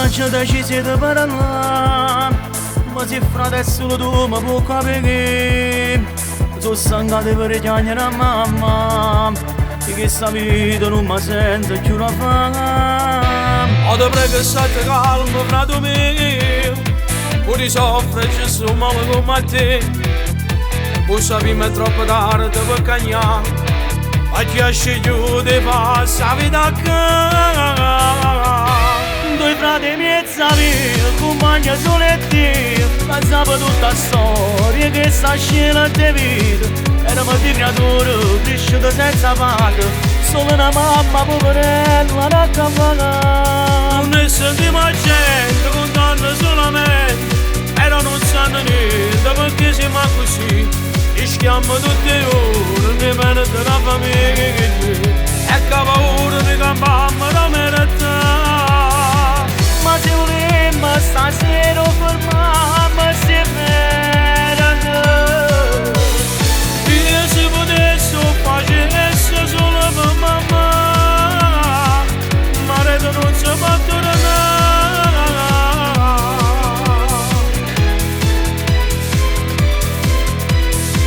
c'è decisione per andare, ma se frate solo tu mi può capire. Sono stancato per chiamare a mamma, e che sta vita non mi sento più la fame. Ho te prego state calmo, frate mio, pure soffre ci sono male come te. O sappiamo è troppo tardi per cagnare, ma chi ha scelto di passa la vita a due frati miei mio, compagna solo e Dio, pensavo tutta storia che sta scena di vita. Eravamo di creature cresciute senza padre, solo una mamma poverella da cavalare. Non ne sentiamo gente, contando solamente, però non sanno niente perché siamo così. Rischiamo tutte le ore, mi perde la famiglia, e che paura di campare da meritare. Ma se volemmo stasera fermarmi se verano, io se potessi facesse solo per mamma, ma reto non si può tornare.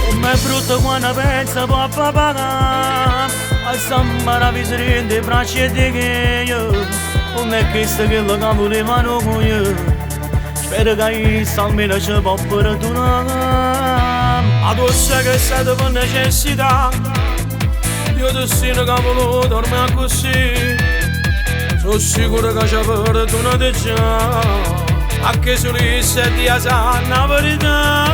Com'è brutto quando penso a papà, a sambare a visare le braccia di che io. Non è questo che lo che volevano con io. Spero che almeno ci può perdonare. Adesso che sei per necessità, io destino che volevo dormire così. Sono sicuro che ci perdonate già, anche se lui se ti sa la verità.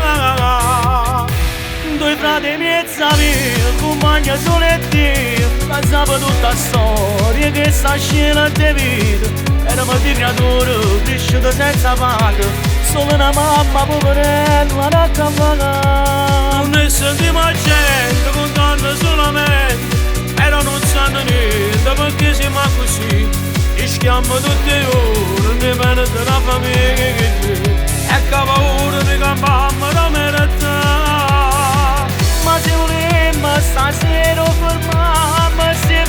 Due frati miei mio, compagna solo e Dio, pensavo tutta storia che sta scena di vita. Eravamo di creature cresciute senza padre, solo una mamma poverella da cavalare. Non ne sentiamo gente, contando solamente, però non sanno niente perché siamo così. Rischiamo tutte le ore, mi perde la famiglia, e che paura di campare da meritare. Ma se volemmo stasera fermarmi se